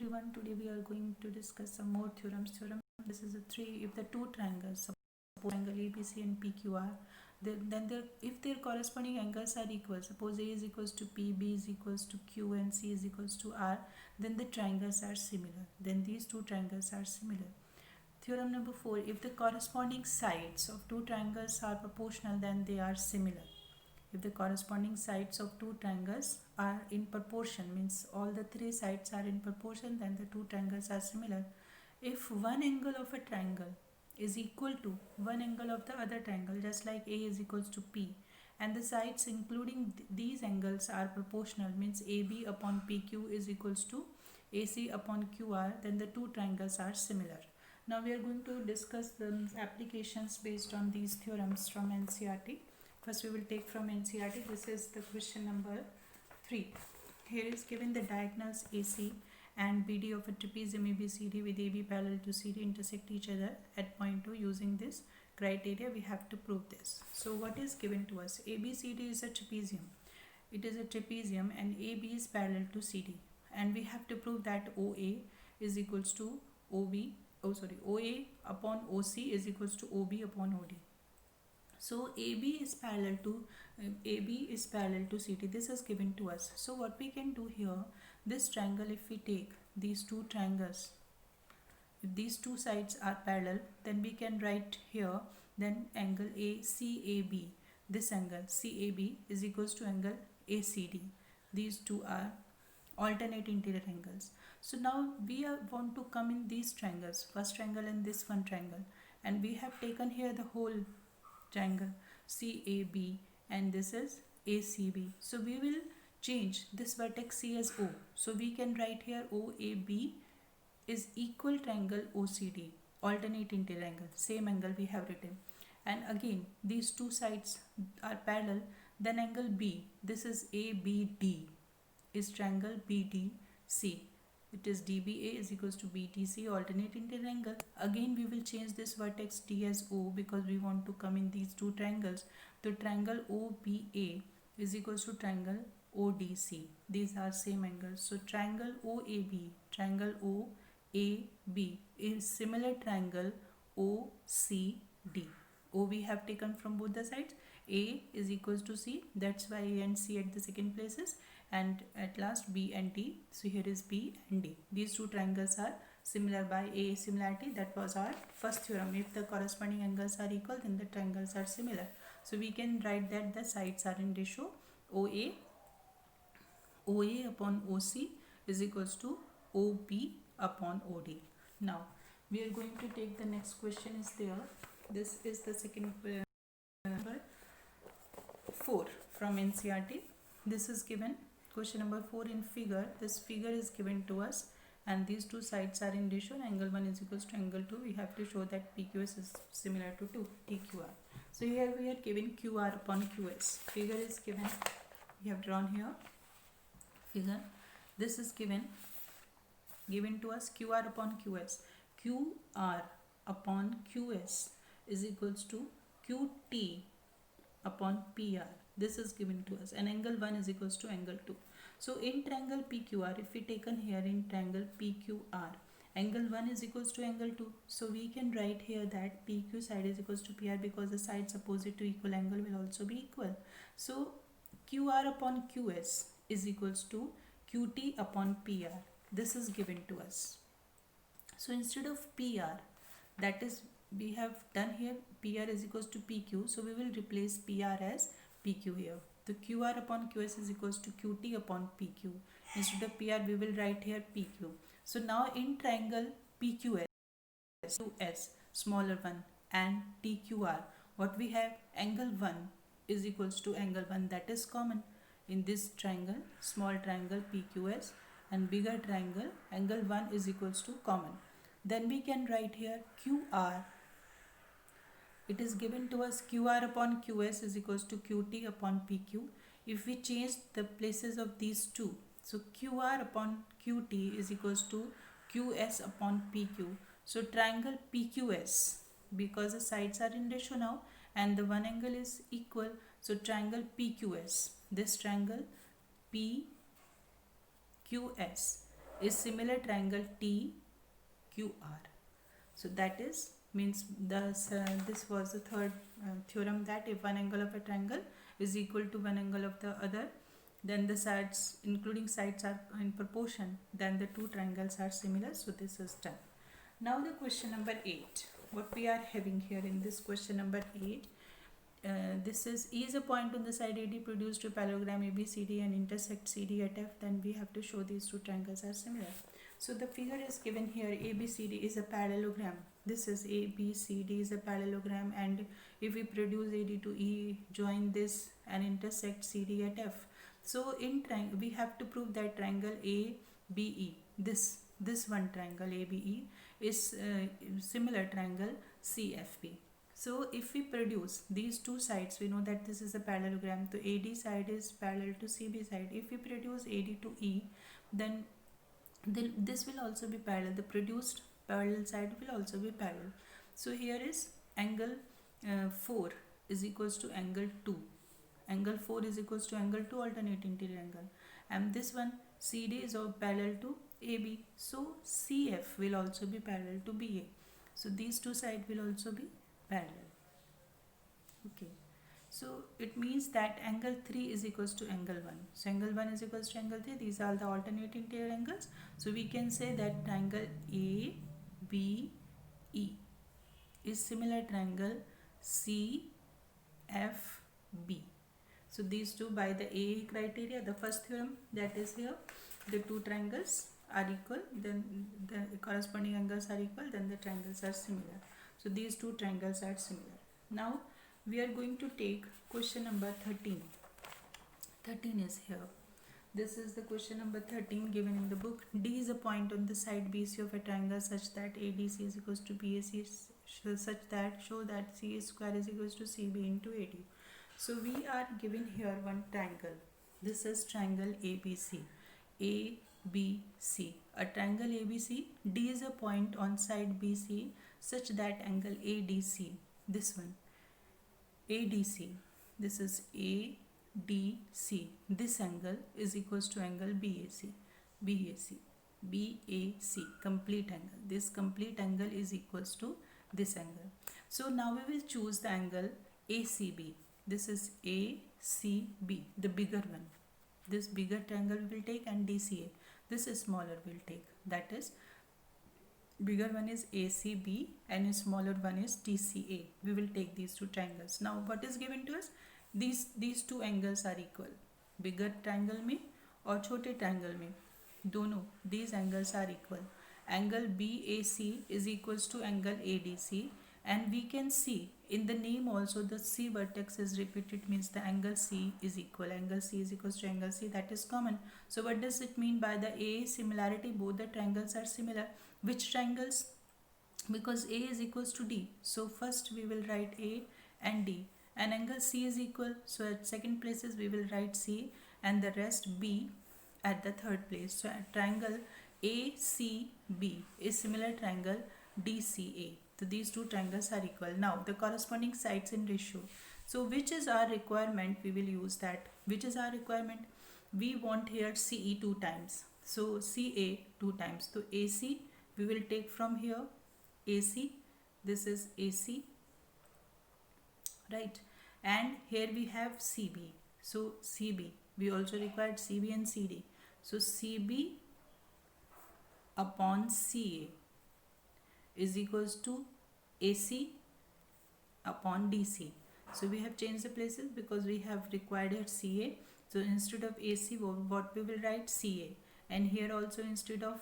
everyone, today we are going to discuss some more theorems. This is a three. If the two triangles, suppose triangle ABC and PQR, if their corresponding angles are equal, suppose A is equals to P, B is equals to Q, and C is equals to R, then the triangles are similar. Then these two triangles are similar. Theorem number 4, if the corresponding sides of two triangles are proportional, then they are similar. If the corresponding sides of two triangles are in proportion, means all the three sides are in proportion, then the two triangles are similar. If one angle of a triangle is equal to one angle of the other triangle, just like A is equals to P, and the sides including these angles are proportional, means AB upon PQ is equals to AC upon QR, then the two triangles are similar. Now we are going to discuss the applications based on these theorems from NCERT. First we will take from NCERT. This is the question number 3. Here is given the diagonals AC and BD of a trapezium ABCD with AB parallel to CD intersect each other at point 2. Using this criteria we have to prove this. So what is given to us? ABCD is a trapezium. It is a trapezium and AB is parallel to CD, and we have to prove that OA is equals to OA upon OC is equals to OB upon OD. So AB is parallel to CD. This is given to us. So what we can do here, this triangle, if we take these two triangles, if these two sides are parallel, then we can write here, then angle ACAB, this angle CAB is equals to angle ACD. These two are alternate interior angles. So now we want to come in these triangles, first triangle and this one triangle, and we have taken here the whole triangle CAB and this is ACB. So we will change this vertex C as O. So we can write here OAB is equal triangle OCD, alternate interior angle, same angle we have written. And again these two sides are parallel, then angle B, this is ABD, is triangle BDC. It is DBA is equals to BTC, alternate interior angle. Again we will change this vertex D as O because we want to come in these two triangles. The triangle OBA is equals to triangle ODC. These are same angles. So triangle OAB, triangle OAB is similar triangle OCD. O we have taken from both the sides. A is equals to C, that's why A and C at the second places, and at last B and D. So here is B and D. These two triangles are similar by A similarity. That was our first theorem. If the corresponding angles are equal, then the triangles are similar. So we can write that the sides are in ratio. OA upon OC is equals to OB upon OD. Now we are going to take the next question is there. This is the second number 4 from NCERT. This is given question number 4 in figure. This figure is given to us and these two sides are in ratio. Angle 1 is equals to angle 2. We have to show that PQS is similar to TQR. So here we are given QR upon QS. Figure is given. We have drawn here figure. This is given to us QR upon QS. QR upon QS is equals to QT upon PR. This is given to us, and angle 1 is equals to angle 2. So in triangle PQR, if we taken here in triangle PQR, angle 1 is equals to angle 2. So we can write here that PQ side is equals to PR because the sides opposite to equal angle will also be equal. So QR upon QS is equals to QT upon PR. This is given to us. So instead of PR, that is we have done here PR is equals to PQ, so we will replace PR as PQ here. The QR upon QS is equals to QT upon PQ. Instead of PR we will write here PQ. So now in triangle PQS, QS smaller one and TQR, what we have, angle 1 is equals to angle 1, that is common in this triangle, small triangle PQS and bigger triangle angle 1 is equals to common. Then we can write here QR. It is given to us QR upon QS is equals to QT upon PQ. If we change the places of these two, so QR upon QT is equals to QS upon PQ. So triangle PQS, because the sides are in ratio now and the one angle is equal, so triangle PQS, this triangle PQS is similar triangle TQR. So that is means this was the third theorem, that if one angle of a triangle is equal to one angle of the other, then the sides including sides are in proportion, then the two triangles are similar. So this is done. Now the question number 8, what we are having here in this question number 8, this is a point on the side AD produced a parallelogram ABCD and intersect CD at F, then we have to show these two triangles are similar. So the figure is given here, ABCD is a parallelogram. This is ABCD is a parallelogram, and if we produce AD to E, join this and intersect CD at F. So in triangle we have to prove that triangle ABE, this one triangle ABE is similar triangle CFB. So if we produce these two sides, we know that this is a parallelogram. So AD side is parallel to CB side. If we produce AD to E, then this will also be parallel. The produced parallel side will also be parallel. So here is angle 4 is equals to angle 2. Angle 4 is equals to angle 2 alternate interior angle. And this one CD is parallel to AB. So CF will also be parallel to BA. So these two sides will also be parallel. Okay. So it means that angle 3 is equals to angle 1. So angle 1 is equals to angle 3. These are the alternate interior angles. So we can say that triangle ABE is similar triangle CFB. So these two by the AA criteria, the first theorem, that is here, the two triangles are equal, then the corresponding angles are equal, then the triangles are similar. So these two triangles are similar. Now we are going to take question number 13. 13 is here. This is the question number 13 given in the book. D is a point on the side BC of a triangle such that ADC is equals to BAC, such that show that CA square is equals to CB into AD. So we are given here one triangle. This is triangle ABC. ABC. A triangle ABC. D is a point on side BC such that angle ADC, this one, ADC, this is ADC, this angle is equals to angle BAC, complete angle. This complete angle is equals to this angle. So now we will choose the angle ACB. This is ACB, the bigger one. This bigger triangle we will take, and DCA. This is smaller we will take. That is, bigger one is ACB and smaller one is DCA. We will take these two triangles. Now what is given to us? These two angles are equal. Bigger triangle में और छोटे triangle में दोनों these angles are equal. Angle BAC is equals to angle ADC, and we can see in the name also the C vertex is repeated, means the angle C is equal. Angle C is equals to angle C, that is common. So what does it mean by the A similarity? Both the triangles are similar. Which triangles? Because A is equals to D. So first we will write A and D. And angle C is equal. So at second places we will write C and the rest B at the third place. So at triangle ACB is similar triangle DCA. So these two triangles are equal. Now the corresponding sides in ratio. So which is our requirement? We will use that. Which is our requirement? We want here CE 2 times. So CA 2 times. So AC we will take from here AC. This is AC, right? And here we have CB. So CB, we also required CB and CD. So CB upon CA is equals to AC upon DC. So we have changed the places because we have required here CA. So instead of AC, what we will write? CA. And here also instead of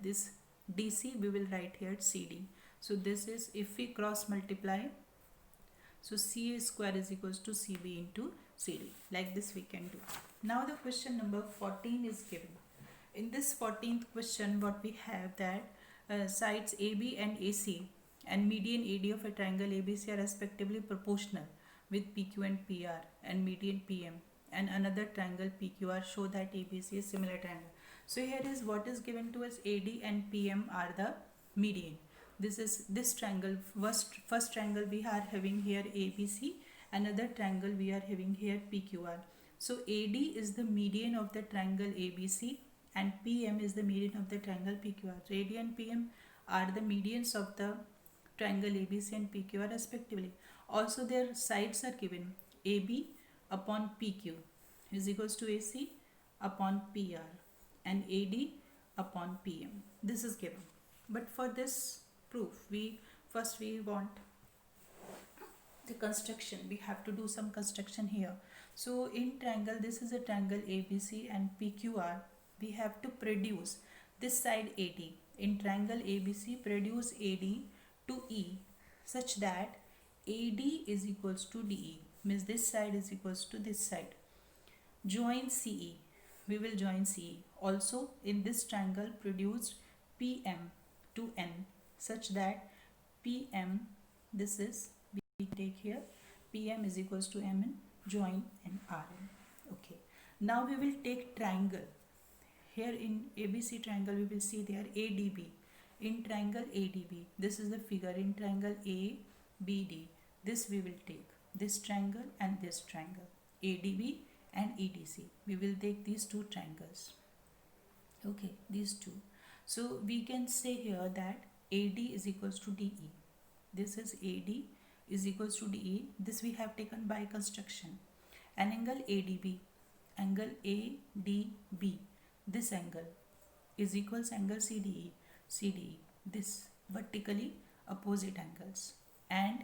this DC, we will write here CD. So this is, if we cross multiply, so CA square is equals to CB into CD. Like this we can do. Now the question number 14 is given. In this 14th question, what we have that sides AB and AC and median AD of a triangle ABC are respectively proportional with PQ and PR, and median PM and another triangle PQR show that ABC is similar triangle. So here is what is given to us. AD and PM are the median. This is this triangle. First triangle we are having here ABC, another triangle we are having here PQR. So AD is the median of the triangle ABC and PM is the median of the triangle PQR. So AD and PM are the medians of the triangle ABC and PQR respectively. Also their sides are given. AB upon PQ is equals to AC upon PR and AD upon PM. This is given. But for this proof, we want the construction. We have to do some construction here. So in triangle, this is a triangle ABC and PQR. We have to produce this side AD. In triangle ABC, produce AD to E such that AD is equals to DE. Means this side is equals to this side. Join CE. We will join CE. Also in this triangle produced PM to N such that PM, this is, we take here, PM is equals to MN, join and RN. Okay. Now we will take triangle. Here in ABC triangle we will see there ADB. In triangle ADB, this is the figure. In triangle ABD, this we will take this triangle and this triangle, ADB and EDC. We will take these two triangles. Okay, these two. So we can say here that AD is equals to DE. This is AD is equals to DE. This we have taken by construction. An angle ADB, angle ADB, this angle is equals angle CDE, CDE, this vertically opposite angles, and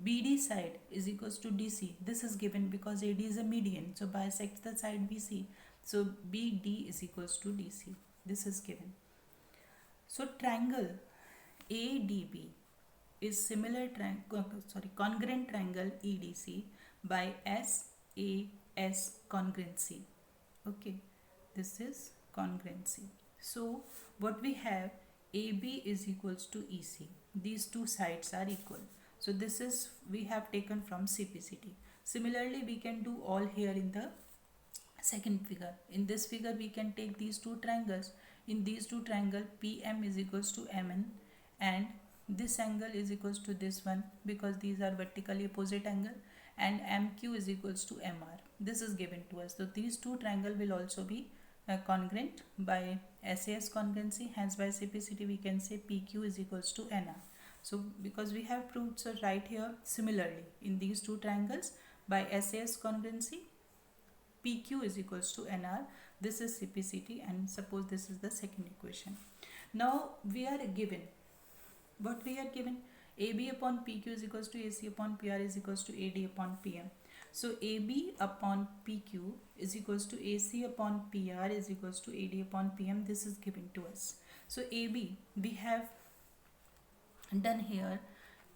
BD side is equals to DC. This is given because AD is a median, so bisect the side BC. So BD is equals to DC. This is given. So triangle ADB is congruent triangle EDC by SAS congruency. Okay, this is congruency. So what we have, AB is equals to EC. These two sides are equal. So this is, we have taken from CPCT. Similarly, we can do all here in the second figure. In this figure, we can take these two triangles. In these two triangles, PM is equals to MN and this angle is equals to this one because these are vertically opposite angle, and MQ is equals to MR. This is given to us. So these two triangles will also be congruent by SAS congruency. Hence by CPCT we can say PQ is equals to NR. So because we have proved, so right here similarly in these two triangles by SAS congruency PQ is equals to NR. This is CPCT and suppose this is the second equation. Now we are given, what we are given, AB upon PQ is equals to AC upon PR is equals to AD upon PM. So AB upon PQ is equals to AC upon PR is equals to AD upon PM. This is given to us. So AB we have done here.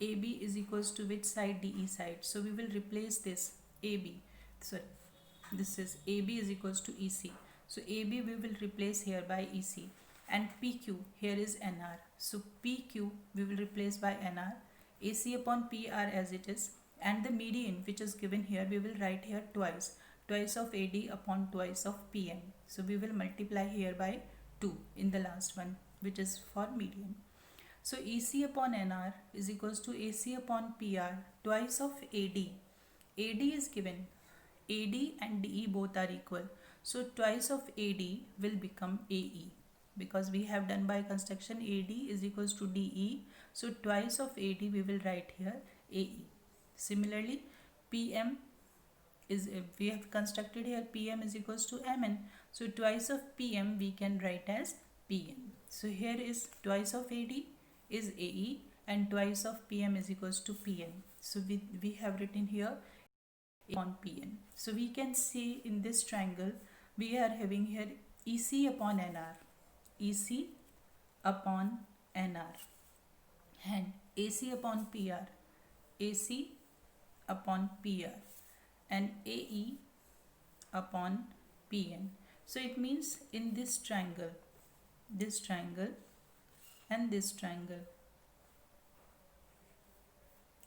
AB is equals to which side? DE side. So we will replace this AB. Sorry, this is AB is equals to EC. So AB we will replace here by EC, and PQ here is NR. So PQ we will replace by NR. AC upon PR as it is, and the median which is given here we will write here twice of AD upon twice of PM. So we will multiply here by 2 in the last one, which is for median. So EC upon NR is equals to AC upon PR twice of AD. AD is given. AD and DE both are equal. So twice of AD will become AE. Because we have done by construction AD is equals to DE. So twice of AD we will write here AE. Similarly, PM is, we have constructed here PM is equals to MN. So twice of PM we can write as PN. So here is twice of AD is AE and twice of PM is equals to PN. So we have written here upon PN. So we can see in this triangle we are having here EC upon NR, EC upon NR, and AC upon PR, AC upon PR, and AE upon PN. So it means in this triangle and this triangle,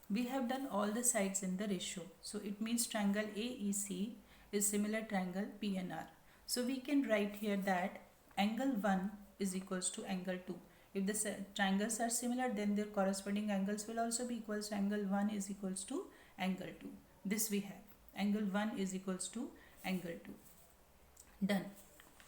we have done all the sides in the ratio. So it means triangle AEC is similar triangle PNR. So we can write here that angle 1 is equals to angle 2. If the triangles are similar, then their corresponding angles will also be equal. So angle 1 is equals to angle 2. This we have. Angle 1 is equals to angle 2. Done.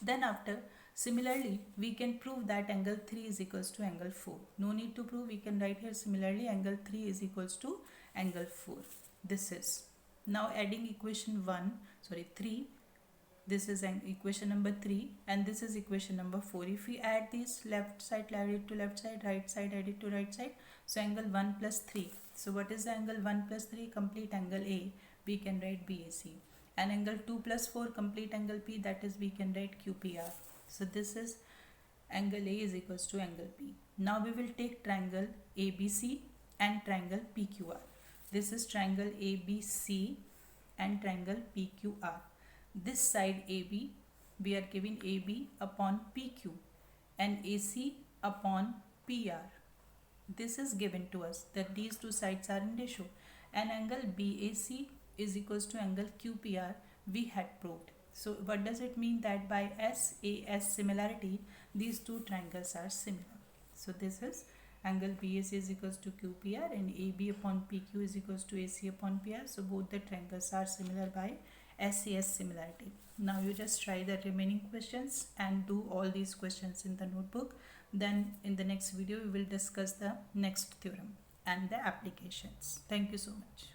Then after, Similarly, we can prove that angle 3 is equals to angle 4. No need to prove, we can write here similarly angle 3 is equals to angle 4. This is. Now adding equation 3, this is an equation number 3 and this is equation number 4. If we add these, left side add it to left side, right side add it to right side, so angle 1 plus 3. So what is the angle 1 plus 3? Complete angle A, we can write BAC. And angle 2 plus 4, complete angle P, that is we can write QPR. So this is angle A is equals to angle P. Now we will take triangle ABC and triangle PQR. This is triangle ABC and triangle PQR. This side AB, we are giving AB upon PQ and AC upon PR. This is given to us that these two sides are in ratio, and angle BAC is equals to angle QPR we had proved. So what does it mean? That by SAS similarity, these two triangles are similar. So this is angle BAC is equals to QPR and AB upon PQ is equals to AC upon PR. So both the triangles are similar by SAS similarity. Now you just try the remaining questions and do all these questions in the notebook. Then in the next video we will discuss the next theorem and the applications. Thank you so much.